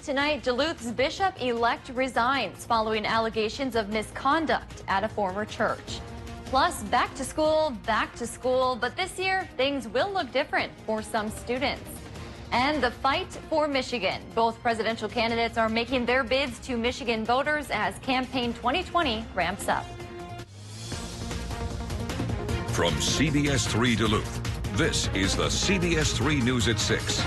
Tonight, Duluth's bishop-elect resigns following allegations of misconduct at a former church. Plus, back to school, but this year, things will look different for some students. And the fight for Michigan. Both presidential candidates are making their bids to Michigan voters as Campaign 2020 ramps up. From CBS3 Duluth, this is the CBS3 News at 6.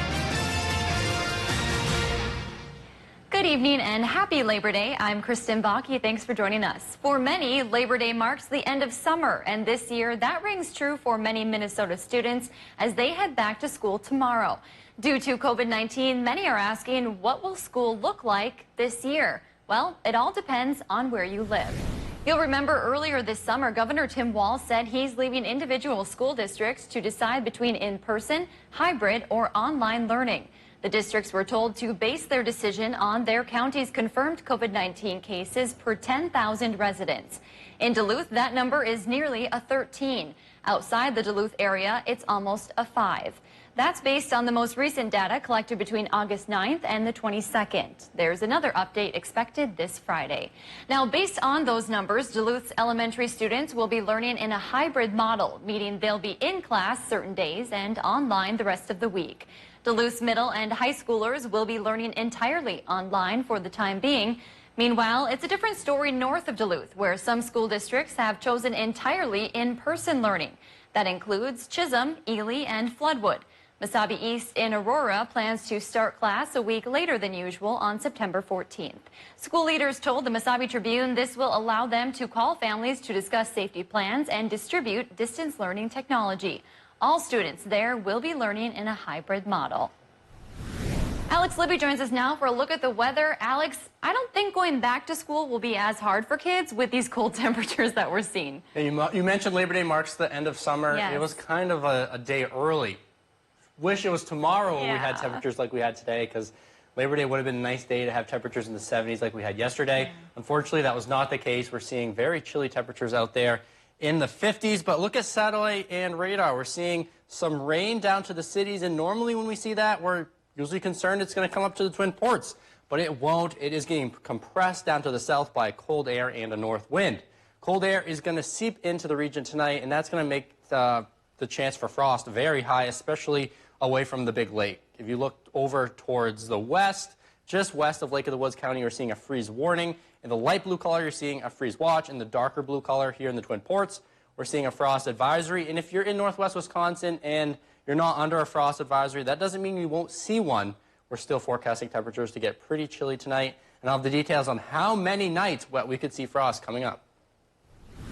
Good evening and happy Labor Day. I'm Kristen Baki. Thanks for joining us. For many, Labor Day marks the end of summer, and this year that rings true for many Minnesota students as they head back to school tomorrow. Due to COVID-19, many are asking, what will school look like this year? Well, it all depends on where you live. You'll remember earlier this summer, Governor Tim Walz said he's leaving individual school districts to decide between in-person, hybrid, or online learning. The districts were told to base their decision on their county's confirmed COVID-19 cases per 10,000 residents. In Duluth, that number is nearly a 13. Outside the Duluth area, it's almost a 5. That's based on the most recent data collected between August 9th and the 22nd. There's another update expected this Friday. Now, based on those numbers, Duluth's elementary students will be learning in a hybrid model, meaning they'll be in class certain days and online the rest of the week. Duluth's middle and high schoolers will be learning entirely online for the time being. Meanwhile, it's a different story north of Duluth, where some school districts have chosen entirely in-person learning. That includes Chisholm, Ely, and Floodwood. Mesabi East in Aurora plans to start class a week later than usual on September 14th. School leaders told the Mesabi Tribune this will allow them to call families to discuss safety plans and distribute distance learning technology. All students there will be learning in a hybrid model. Alex Libby joins us now for a look at the weather. Alex, I don't think going back to school will be as hard for kids with these cold temperatures that we're seeing. You mentioned Labor Day marks the end of summer. Yes. It was kind of a day early. Wish it was tomorrow when we had temperatures like we had today, because Labor Day would have been a nice day to have temperatures in the 70s like we had yesterday. Yeah. Unfortunately, that was not the case. We're seeing very chilly temperatures out there in the 50s, but look at satellite and radar. We're seeing some rain down to the cities, and normally when we see that, we're usually concerned it's going to come up to the Twin Ports, but it won't. It is getting compressed down to the south by cold air and a north wind. Cold air is going to seep into the region tonight, and that's going to make the chance for frost very high, especially away from the big lake. If you look over towards the west, just west of Lake of the Woods County, you're seeing a freeze warning. In the light blue color, you're seeing a freeze watch. In the darker blue color here in the Twin Ports, we're seeing a frost advisory. And if you're in northwest Wisconsin and you're not under a frost advisory, that doesn't mean you won't see one. We're still forecasting temperatures to get pretty chilly tonight. And I'll have the details on how many nights we could see frost coming up.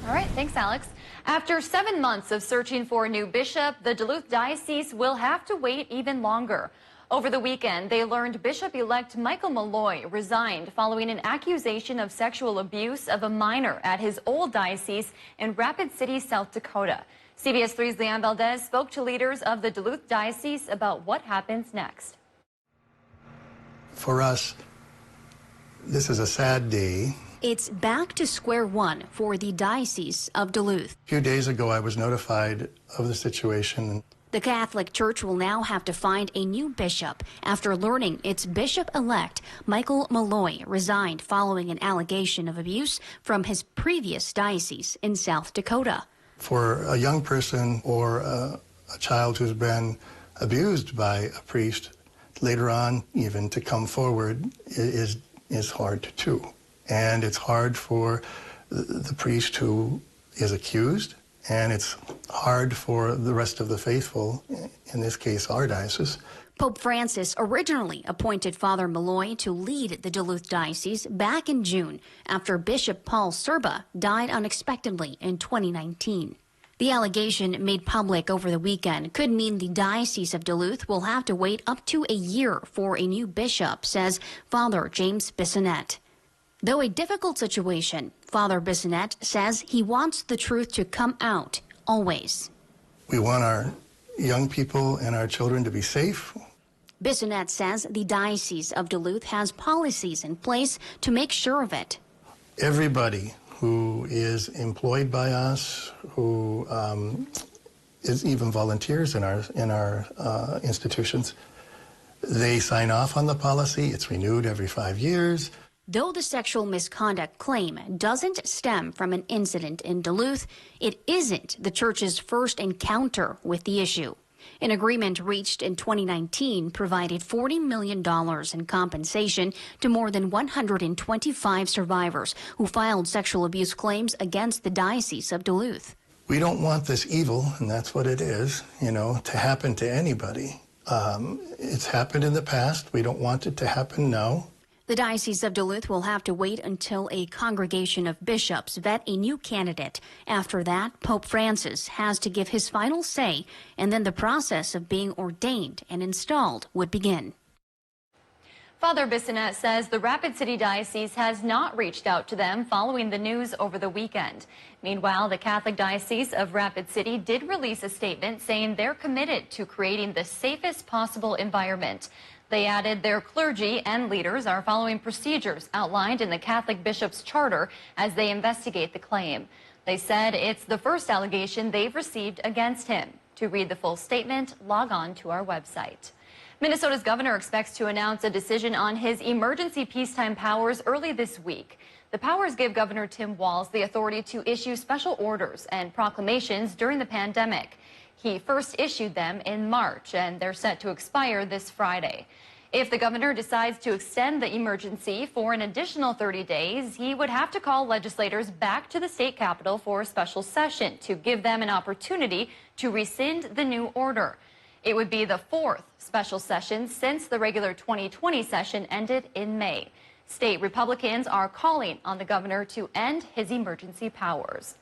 All right, thanks, Alex. After 7 months of searching for a new bishop, the Duluth Diocese will have to wait even longer. Over the weekend, they learned Bishop-elect Michael Malloy resigned following an accusation of sexual abuse of a minor at his old diocese in Rapid City, South Dakota. CBS3's Leanne Valdez spoke to leaders of the Duluth Diocese about what happens next. For us, this is a sad day. It's back to square one for the Diocese of Duluth. A few days ago, I was notified of the situation. The Catholic Church will now have to find a new bishop after learning its bishop-elect, Michael Malloy, resigned following an allegation of abuse from his previous diocese in South Dakota. For a young person or a child who's been abused by a priest, later on even to come forward is hard too. And it's hard for the priest who is accused, and it's hard for the rest of the faithful, in this case our diocese. Pope Francis originally appointed Father Malloy to lead the Duluth Diocese back in June after Bishop Paul Serba died unexpectedly in 2019. The allegation made public over the weekend could mean the Diocese of Duluth will have to wait up to a year for a new bishop, says Father James Bissonnette. Though a difficult situation, Father Bissonnette says he wants the truth to come out, always. We want our young people and our children to be safe. Bissonnette says the Diocese of Duluth has policies in place to make sure of it. Everybody who is employed by us, who is even volunteers in our institutions, They sign off on the policy. It's renewed every 5 years. Though the sexual misconduct claim doesn't stem from an incident in Duluth, it isn't the church's first encounter with the issue. An agreement reached in 2019 provided $40 million in compensation to more than 125 survivors who filed sexual abuse claims against the Diocese of Duluth. We don't want this evil, and that's what it is, to happen to anybody. It's happened in the past. We don't want it to happen now. The Diocese of Duluth will have to wait until a congregation of bishops vet a new candidate. After that, Pope Francis has to give his final say, and then the process of being ordained and installed would begin. Father Bissonnette says the Rapid City Diocese has not reached out to them following the news over the weekend. Meanwhile, the Catholic Diocese of Rapid City did release a statement saying they're committed to creating the safest possible environment. They added their clergy and leaders are following procedures outlined in the Catholic Bishop's Charter as they investigate the claim. They said it's the first allegation they've received against him. To read the full statement, log on to our website. Minnesota's governor expects to announce a decision on his emergency peacetime powers early this week. The powers give Governor Tim Walz the authority to issue special orders and proclamations during the pandemic. He first issued them in March, and they're set to expire this Friday. If the governor decides to extend the emergency for an additional 30 days, he would have to call legislators back to the state capitol for a special session to give them an opportunity to rescind the new order. It would be the fourth special session since the regular 2020 session ended in May. State Republicans are calling on the governor to end his emergency powers.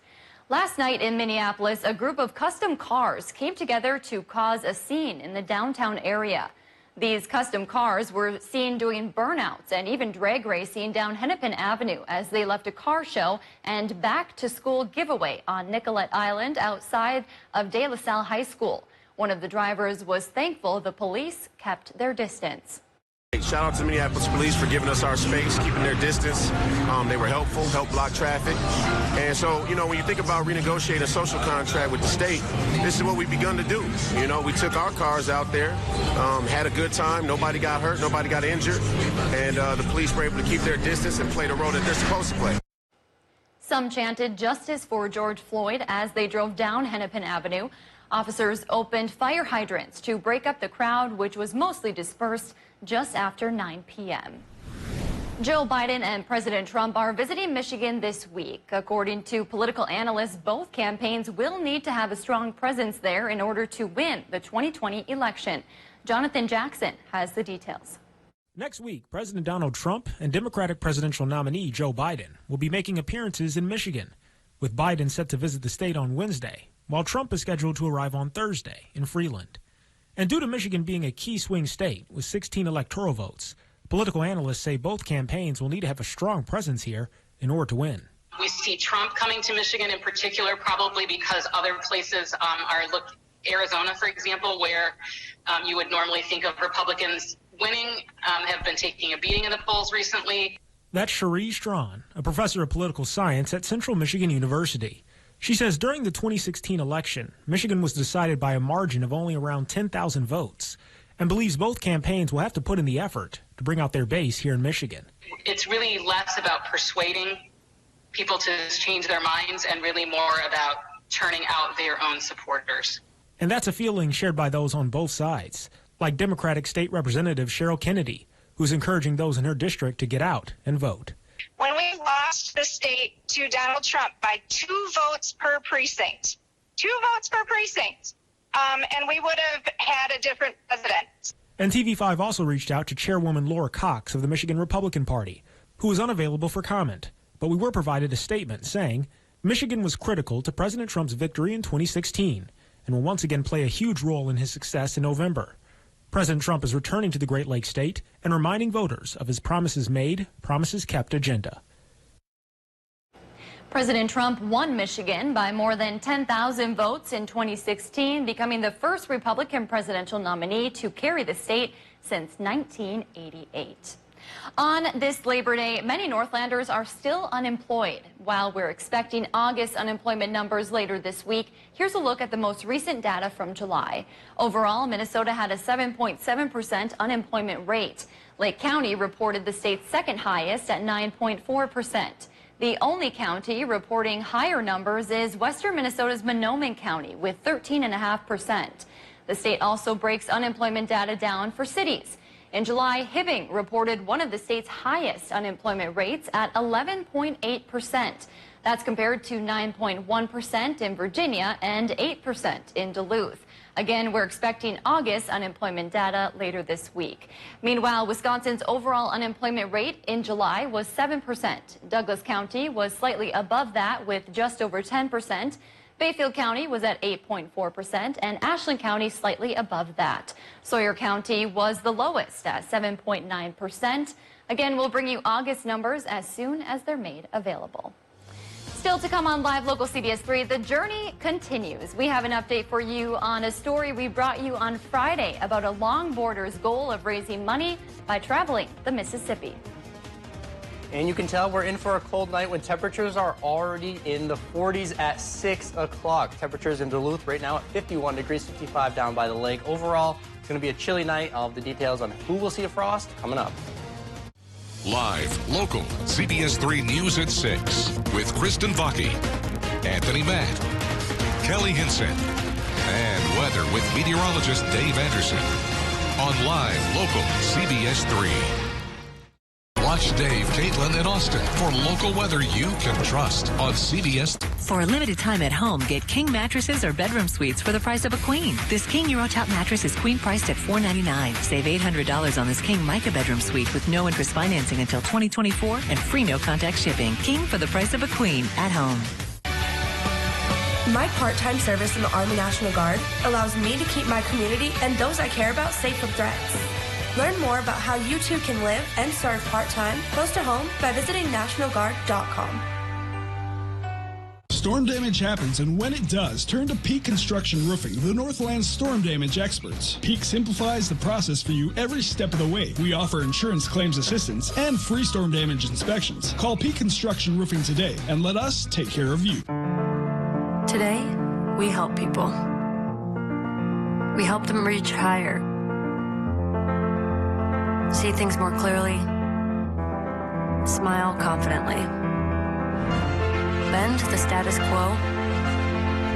Last night in Minneapolis, a group of custom cars came together to cause a scene in the downtown area. These custom cars were seen doing burnouts and even drag racing down Hennepin Avenue as they left a car show and back to school giveaway on Nicollet Island outside of De La Salle High School. One of the drivers was thankful the police kept their distance. Shout out to Minneapolis Police for giving us our space, keeping their distance. They were helpful, helped block traffic. And so, when you think about renegotiating a social contract with the state, this is what we've begun to do. We took our cars out there, had a good time. Nobody got hurt, nobody got injured. And the police were able to keep their distance and play the role that they're supposed to play. Some chanted justice for George Floyd as they drove down Hennepin Avenue. Officers opened fire hydrants to break up the crowd, which was mostly dispersed just after 9 p.m. Joe Biden and President Trump are visiting Michigan this week. According to political analysts, both campaigns will need to have a strong presence there in order to win the 2020 election. Jonathan Jackson has the details. Next week, President Donald Trump and Democratic presidential nominee Joe Biden will be making appearances in Michigan, with Biden set to visit the state on Wednesday, while Trump is scheduled to arrive on Thursday in Freeland. And due to Michigan being a key swing state with 16 electoral votes, political analysts say both campaigns will need to have a strong presence here in order to win. We see Trump coming to Michigan in particular, probably because other places Arizona, for example, where you would normally think of Republicans winning, have been taking a beating in the polls recently. That's Cherie Strawn, a professor of political science at Central Michigan University. She says during the 2016 election, Michigan was decided by a margin of only around 10,000 votes, and believes both campaigns will have to put in the effort to bring out their base here in Michigan. It's really less about persuading people to change their minds and really more about turning out their own supporters. And that's a feeling shared by those on both sides, like Democratic State Representative Cheryl Kennedy, who's encouraging those in her district to get out and vote. When we lost the state to Donald Trump by 2 votes per precinct, 2 votes per precinct, and we would have had a different president. And TV5 also reached out to Chairwoman Laura Cox of the Michigan Republican Party, who was unavailable for comment. But we were provided a statement saying Michigan was critical to President Trump's victory in 2016 and will once again play a huge role in his success in November. President Trump is returning to the Great Lakes state and reminding voters of his promises made, promises kept agenda. President Trump won Michigan by more than 10,000 votes in 2016, becoming the first Republican presidential nominee to carry the state since 1988. On this Labor Day, many Northlanders are still unemployed. While we're expecting August unemployment numbers later this week, here's a look at the most recent data from July. Overall, Minnesota had a 7.7% unemployment rate. Lake County reported the state's second highest at 9.4%. The only county reporting higher numbers is western Minnesota's Mahnomen County with 13.5%. The state also breaks unemployment data down for cities. In July, Hibbing reported one of the state's highest unemployment rates at 11.8%. That's compared to 9.1% in Virginia and 8% in Duluth. Again, we're expecting August unemployment data later this week. Meanwhile, Wisconsin's overall unemployment rate in July was 7%. Douglas County was slightly above that with just over 10%. Bayfield County was at 8.4% and Ashland County slightly above that. Sawyer County was the lowest at 7.9%. Again, we'll bring you August numbers as soon as they're made available. Still to come on Live Local CBS 3, the journey continues. We have an update for you on a story we brought you on Friday about a Long Border's goal of raising money by traveling the Mississippi. And you can tell we're in for a cold night when temperatures are already in the 40s at 6 o'clock. Temperatures in Duluth right now at 51 degrees, 55 down by the lake. Overall, it's going to be a chilly night. All of the details on who will see a frost coming up. Live, local, CBS 3 News at 6 with Kristen Vaki, Anthony Matt, Kelly Hinson, and weather with meteorologist Dave Anderson on Live, local, CBS 3. Watch Dave, Caitlin, and Austin for local weather you can trust on CBS. For a limited time at home, get king mattresses or bedroom suites for the price of a queen. This king Euro-top mattress is queen priced at $499. Save $800 on this king Mica bedroom suite with no interest financing until 2024 and free no-contact shipping. King for the price of a queen at home. My part-time service in the Army National Guard allows me to keep my community and those I care about safe from threats. Learn more about how you too can live and serve part-time close to home by visiting nationalguard.com. Storm damage happens, and when it does, turn to Peak Construction Roofing, the Northland's storm damage experts. Peak simplifies the process for you every step of the way. We offer insurance claims assistance and free storm damage inspections. Call Peak Construction Roofing today and let us take care of you. Today, we help people. We help them reach higher, see things more clearly, smile confidently, bend the status quo,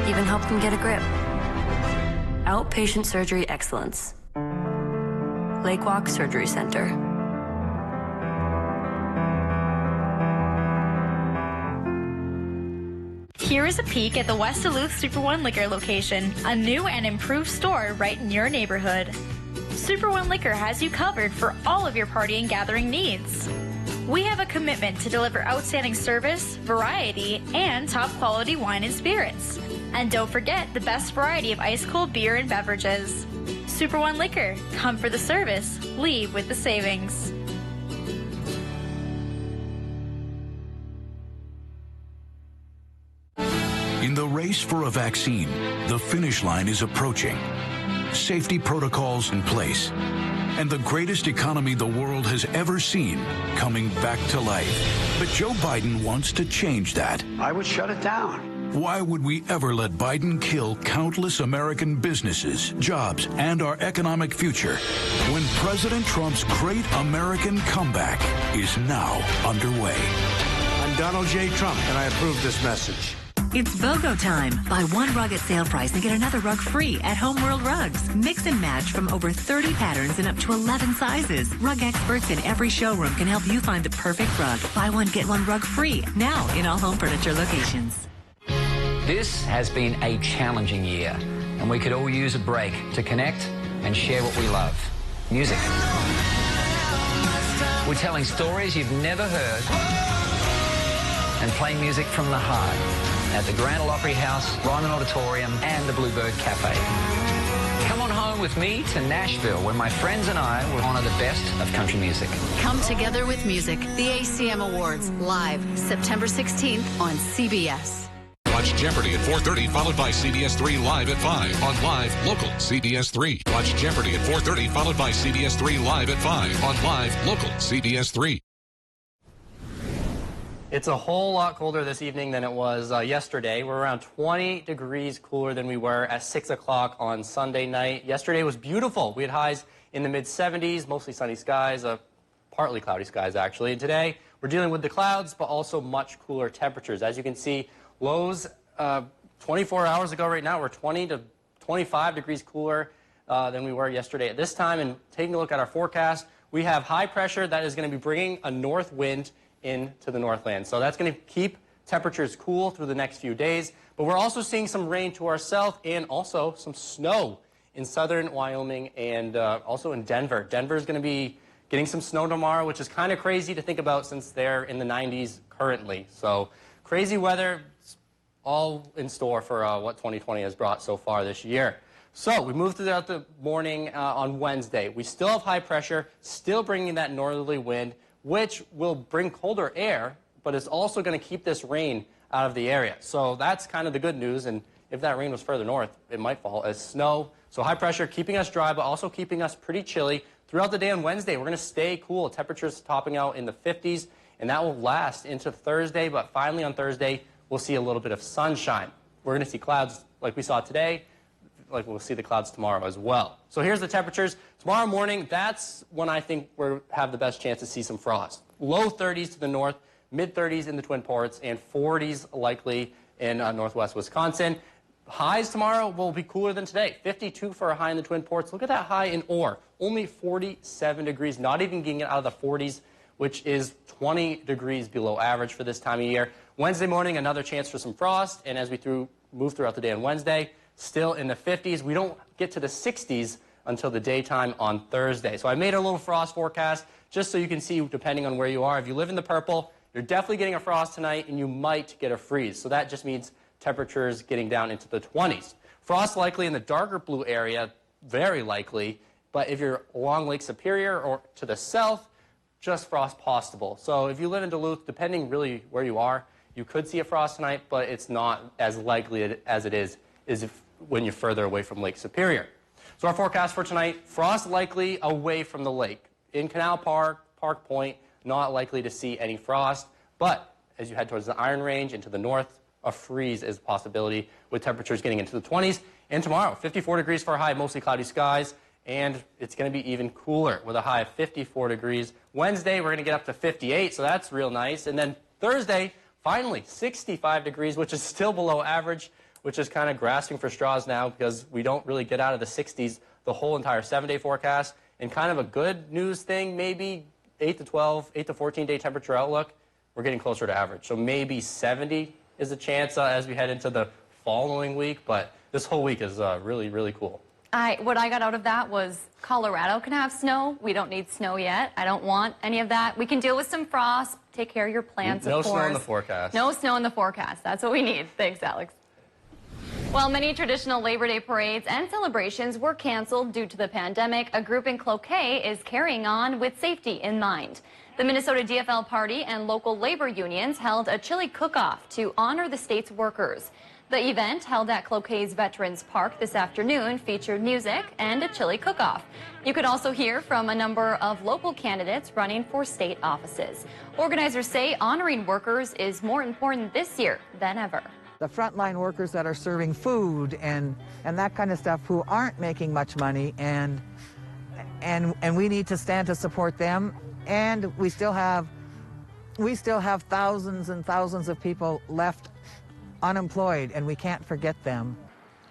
even help them get a grip. Outpatient surgery excellence. Lake Walk Surgery Center. Here is a peek at the West Duluth Super One Liquor location, a new and improved store right in your neighborhood. Super One Liquor has you covered for all of your party and gathering needs. We have a commitment to deliver outstanding service, variety, and top quality wine and spirits. And don't forget the best variety of ice-cold beer and beverages. Super One Liquor, come for the service, leave with the savings. In the race for a vaccine, the finish line is approaching. Safety protocols in place, and the greatest economy the world has ever seen coming back to life. But Joe Biden wants to change that. I would shut it down. Why would we ever let Biden kill countless American businesses, jobs, and our economic future when President Trump's great American comeback is now underway? I'm Donald J. Trump, and I approve this message. It's BOGO time. Buy one rug at sale price and get another rug free at Home World Rugs. Mix and match from over 30 patterns in up to 11 sizes. Rug experts in every showroom can help you find the perfect rug. Buy one, get one rug free. Now in all home furniture locations. This has been a challenging year, and we could all use a break to connect and share what we love. Music. We're telling stories you've never heard and playing music from the heart at the Grand Ole Opry House, Ryman Auditorium, and the Bluebird Cafe. Come on home with me to Nashville, where my friends and I will honor the best of country music. Come together with music. The ACM Awards, live September 16th on CBS. Watch Jeopardy at 4:30, followed by CBS3 Live at 5 on Live Local CBS3. Watch Jeopardy at 4:30, followed by CBS3 Live at 5 on Live Local CBS3. It's a whole lot colder this evening than it was yesterday. We're around 20 degrees cooler than we were at 6 o'clock on Sunday night. Yesterday was beautiful. We had highs in the mid-70s, mostly sunny skies, partly cloudy skies actually. And today we're dealing with the clouds, but also much cooler temperatures. As you can see, lows 24 hours ago right now, we're 20 to 25 degrees cooler than we were yesterday at this time. And taking a look at our forecast, we have high pressure that is going to be bringing a north wind into the Northland. So that's going to keep temperatures cool through the next few days. But we're also seeing some rain to our south and also some snow in southern Wyoming and also in Denver. Denver is going to be getting some snow tomorrow, which is kind of crazy to think about since they're in the 90s currently. So crazy weather, all in store for what 2020 has brought so far this year. So we moved throughout the morning on Wednesday. We still have high pressure, still bringing that northerly wind, which will bring colder air, but it's also going to keep this rain out of the area. So that's kind of the good news, and if that rain was further north, it might fall as snow. So high pressure keeping us dry, but also keeping us pretty chilly. Throughout the day on Wednesday, we're going to stay cool. Temperatures topping out in the 50s, and that will last into Thursday, but finally on Thursday, we'll see a little bit of sunshine. We're going to see clouds like we saw today, like we'll see the clouds tomorrow as well. So here's the temperatures. Tomorrow morning, that's when I think we'll have the best chance to see some frost. Low 30s to the north, mid-30s in the Twin Ports, and 40s likely in northwest Wisconsin. Highs tomorrow will be cooler than today. 52 for a high in the Twin Ports. Look at that high in Orr. Only 47 degrees, not even getting it out of the 40s, which is 20 degrees below average for this time of year. Wednesday morning, another chance for some frost, and as we move throughout the day on Wednesday, still in the 50s. We don't get to the 60s until the daytime on Thursday. So I made a little frost forecast just so you can see, depending on where you are. If you live in the purple, you're definitely getting a frost tonight, and you might get a freeze. So that just means temperatures getting down into the 20s. Frost likely in the darker blue area, very likely. But if you're along Lake Superior or to the south, just frost possible. So if you live in Duluth, depending really where you are, you could see a frost tonight, but it's not as likely as it is when you're further away from Lake Superior. So our forecast for tonight, frost likely away from the lake. In Canal Park, Park Point, not likely to see any frost. But as you head towards the Iron Range into the north, a freeze is a possibility with temperatures getting into the 20s. And tomorrow, 54 degrees for a high, mostly cloudy skies. And it's going to be even cooler with a high of 54 degrees. Wednesday, we're going to get up to 58, so that's real nice. And then Thursday, finally, 65 degrees, which is still below average, which is kind of grasping for straws now because we don't really get out of the 60s the whole entire 7-day forecast. And kind of a good news thing, maybe 8 to 14-day temperature outlook, we're getting closer to average. So maybe 70 is a chance as we head into the following week, but this whole week is really, really cool. What I got out of that was Colorado can have snow. We don't need snow yet. I don't want any of that. We can deal with some frost. Take care of your plants, of course. No snow in the forecast. No snow in the forecast. That's what we need. Thanks, Alex. While many traditional Labor Day parades and celebrations were canceled due to the pandemic, a group in Cloquet is carrying on with safety in mind. The Minnesota DFL Party and local labor unions held a chili cook-off to honor the state's workers. The event, held at Cloquet's Veterans Park this afternoon, featured music and a chili cook-off. You could also hear from a number of local candidates running for state offices. Organizers say honoring workers is more important this year than ever. The frontline workers that are serving food and that kind of stuff who aren't making much money, and we need to stand to support them. And we still have thousands and thousands of people left unemployed, and we can't forget them.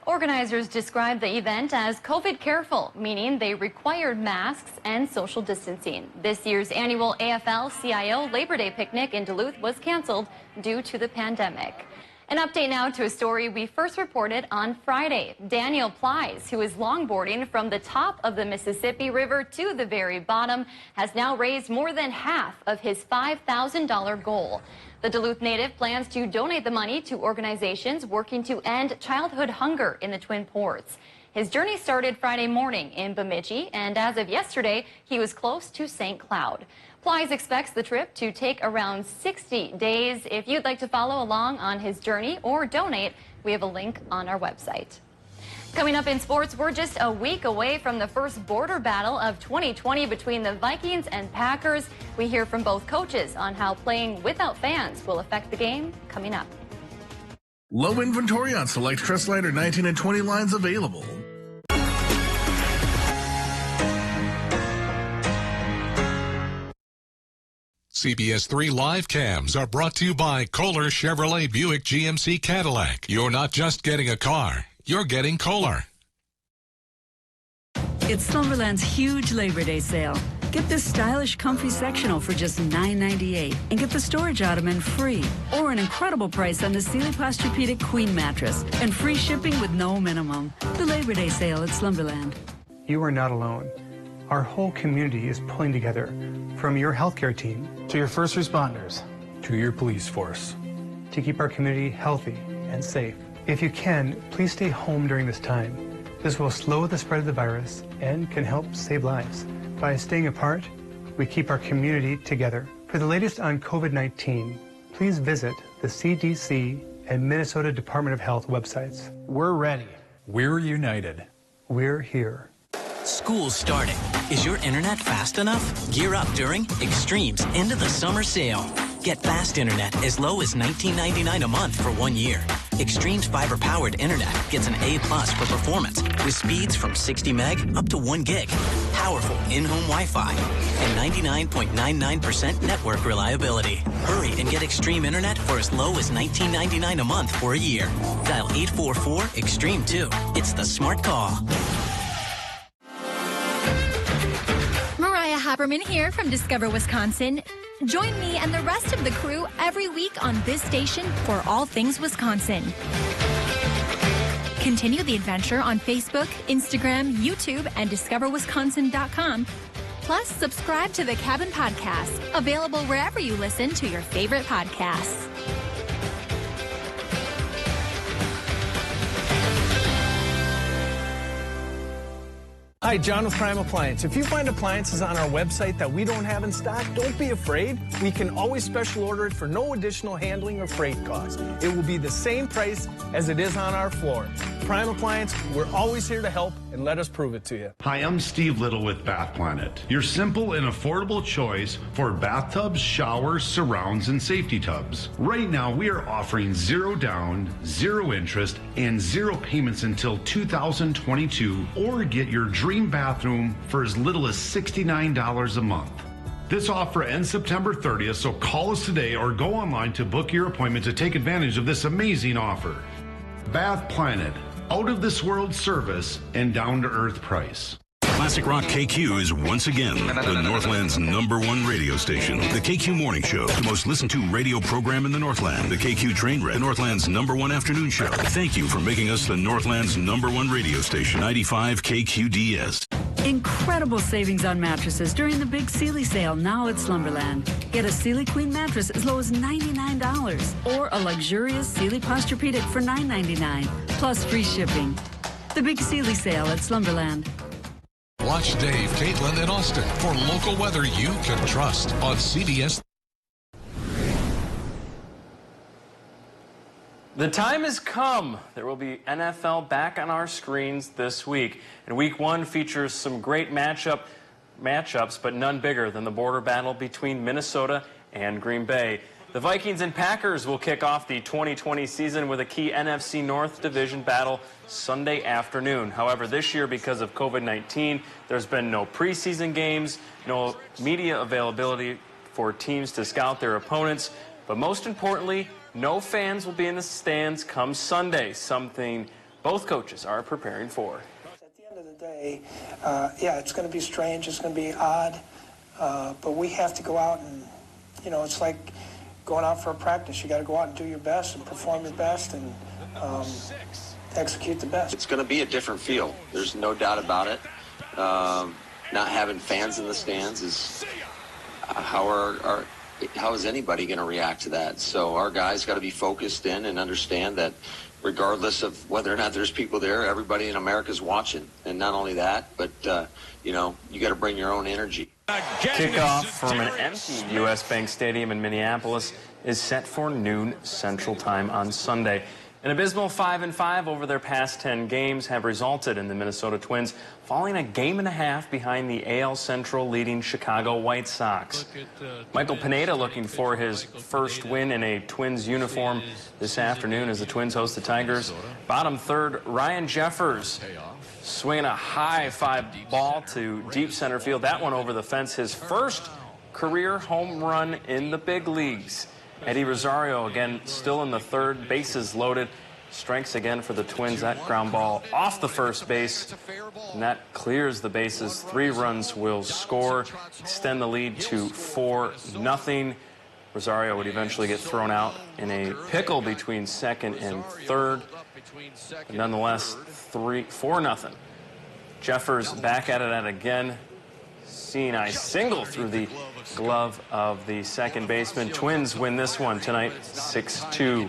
Organizers described the event as COVID careful, meaning they required masks and social distancing. This year's annual AFL-CIO Labor Day picnic in Duluth was canceled due to the pandemic. An update now to a story we first reported on Friday. Daniel Plies, who is longboarding from the top of the Mississippi River to the very bottom, has now raised more than half of his $5,000 goal. The Duluth native plans to donate the money to organizations working to end childhood hunger in the Twin Ports. His journey started Friday morning in Bemidji, and as of yesterday, he was close to St. Cloud. Plies expects the trip to take around 60 days. If you'd like to follow along on his journey or donate, we have a link on our website. Coming up in sports, we're just a week away from the first border battle of 2020 between the Vikings and Packers. We hear from both coaches on how playing without fans will affect the game coming up. Low inventory on select Crestliner 19 and 20 lines available. CBS3 live cams are brought to you by Kohler Chevrolet Buick GMC Cadillac. You're not just getting a car, you're getting Kohler. It's Slumberland's huge Labor Day sale. Get this stylish, comfy sectional for just $9.98 and get the storage ottoman free, or an incredible price on the Sealy Posturepedic Queen mattress and free shipping with no minimum. The Labor Day sale at Slumberland. You are not alone. Our whole community is pulling together, from your healthcare team to your first responders to your police force, to keep our community healthy and safe. If you can, please stay home during this time. This will slow the spread of the virus and can help save lives. By staying apart, we keep our community together. For the latest on COVID-19, please visit the CDC and Minnesota Department of Health websites. We're ready. We're united. We're here. School's starting. Is your internet fast enough? Gear up during Extreme's End of the Summer Sale. Get fast internet as low as $19.99 a month for 1 year. Extreme's fiber-powered internet gets an A+ for performance with speeds from 60 meg up to 1 gig. Powerful in-home Wi-Fi and 99.99% network reliability. Hurry and get Extreme internet for as low as $19.99 a month for a year. Dial 844-EXTREME2. It's the smart call. Haberman here from Discover Wisconsin. Join me and the rest of the crew every week on this station for all things Wisconsin. Continue the adventure on Facebook, Instagram, YouTube, and discoverwisconsin.com. Plus, subscribe to the Cabin Podcast, available wherever you listen to your favorite podcasts. Hi, John with Prime Appliance. If you find appliances on our website that we don't have in stock, don't be afraid. We can always special order it for no additional handling or freight cost. It will be the same price as it is on our floor. Prime Appliance, we're always here to help, and let us prove it to you. Hi, I'm Steve Little with Bath Planet, your simple and affordable choice for bathtubs, showers, surrounds, and safety tubs. Right now, we are offering 0 down, 0 interest, and 0 payments until 2022, or get your dream bathroom for as little as $69 a month. This offer ends September 30th, so call us today or go online to book your appointment to take advantage of this amazing offer. Bath Planet, out of this world service and down to earth price. Classic Rock KQ is once again the Northland's #1 radio station. The KQ Morning Show, the most listened to radio program in the Northland. The KQ Train Wreck, the Northland's #1 afternoon show. Thank you for making us the Northland's #1 radio station. 95 KQDS. Incredible savings on mattresses during the big Sealy sale now at Slumberland. Get a Sealy Queen mattress as low as $99 or a luxurious Sealy Posturepedic for $9.99 plus free shipping. The big Sealy sale at Slumberland. Watch Dave, Caitlin, and Austin for local weather you can trust on CBS. The time has come. There will be NFL back on our screens this week. And week 1 features some great matchups, but none bigger than the border battle between Minnesota and Green Bay. The Vikings and Packers will kick off the 2020 season with a key NFC North Division battle Sunday afternoon. However, this year, because of COVID-19, there's been no preseason games, no media availability for teams to scout their opponents, but most importantly, no fans will be in the stands come Sunday, something both coaches are preparing for. At the end of the day, yeah, it's going to be strange, it's going to be odd, but we have to go out and, you know, it's like going out for a practice. You got to go out and do your best and perform your best and execute the best. It's going to be a different feel. There's no doubt about it. Not having fans in the stands is how is anybody going to react to that? So our guys got to be focused in and understand that regardless of whether or not there's people there. Everybody in America's watching. And not only that, but, you know, you got to bring your own energy. Kickoff from an empty U.S. Bank Stadium in Minneapolis is set for noon Central Time on Sunday. An abysmal 5-5 over their past 10 games have resulted in the Minnesota Twins falling a game and a half behind the AL Central leading Chicago White Sox. Michael Pineda looking for his first win in a Twins uniform this afternoon as the Twins host the Tigers. Bottom third, Ryan Jeffers swinging a high fly ball to deep center field. That one over the fence, his first career home run in the big leagues. Eddie Rosario again still in the third, bases loaded. Strikes again for the Twins. That ground ball off the first base, and that clears the bases. 3 runs will score, extend the lead to 4-0. Rosario would eventually get thrown out in a pickle between second and third. But nonetheless, 4-0. Jeffers back at it again. Seeing a single through the glove of the second baseman. Twins win this one tonight, 6-2.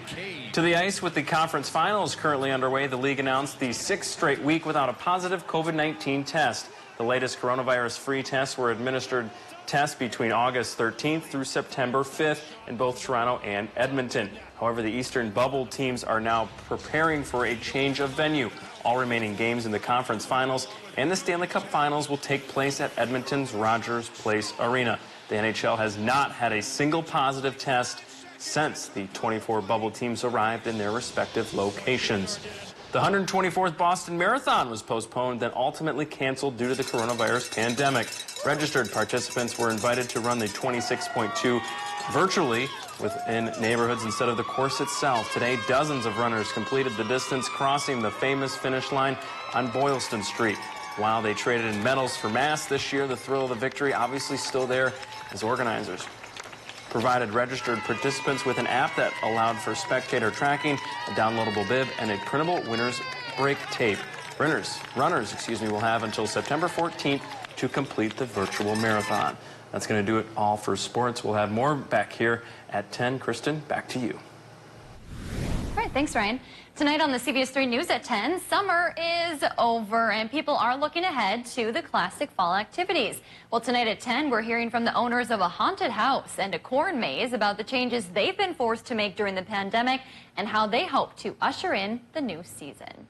To the ice with the conference finals currently underway. The league announced the 6th straight week without a positive COVID-19 test. The latest coronavirus-free tests were administered tests between August 13th through September 5th in both Toronto and Edmonton. However, the Eastern bubble teams are now preparing for a change of venue. All remaining games in the conference finals and the Stanley Cup finals will take place at Edmonton's Rogers Place Arena. The NHL has not had a single positive test since the 24 bubble teams arrived in their respective locations. The 124th Boston Marathon was postponed, then ultimately canceled due to the coronavirus pandemic. Registered participants were invited to run the 26.2 virtually within neighborhoods instead of the course itself. Today, dozens of runners completed the distance, crossing the famous finish line on Boylston Street. While they traded in medals for masks this year, the thrill of the victory obviously still there as organizers provided registered participants with an app that allowed for spectator tracking, a downloadable bib, and a printable winner's break tape. Runners, will have until September 14th to complete the virtual marathon. That's going to do it all for sports. We'll have more back here at 10. Kristen, back to you. All right, thanks, Ryan. Tonight on the CBS3 News at 10, summer is over and people are looking ahead to the classic fall activities. Well, tonight at 10, we're hearing from the owners of a haunted house and a corn maze about the changes they've been forced to make during the pandemic and how they hope to usher in the new season.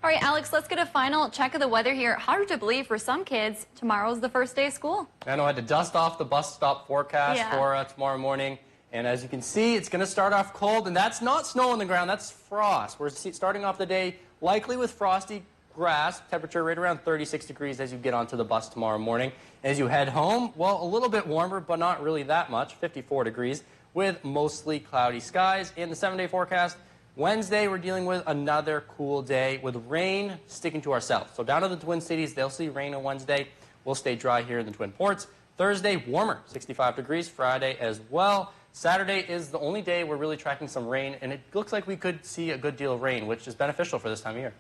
All right, Alex, let's get a final check of the weather here. Hard to believe for some kids, tomorrow's the first day of school. I know I had to dust off the bus stop forecast for tomorrow morning. And as you can see, it's going to start off cold, and that's not snow on the ground, that's frost. We're starting off the day likely with frosty grass, temperature right around 36 degrees as you get onto the bus tomorrow morning. As you head home, well, a little bit warmer, but not really that much, 54 degrees, with mostly cloudy skies. In the 7-day forecast, Wednesday, we're dealing with another cool day with rain sticking to our south. So down to the Twin Cities, they'll see rain on Wednesday. We'll stay dry here in the Twin Ports. Thursday, warmer, 65 degrees. Friday as well. Saturday is the only day we're really tracking some rain, and it looks like we could see a good deal of rain, which is beneficial for this time of year.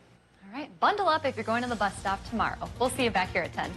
All right, bundle up if you're going to the bus stop tomorrow. We'll see you back here at 10.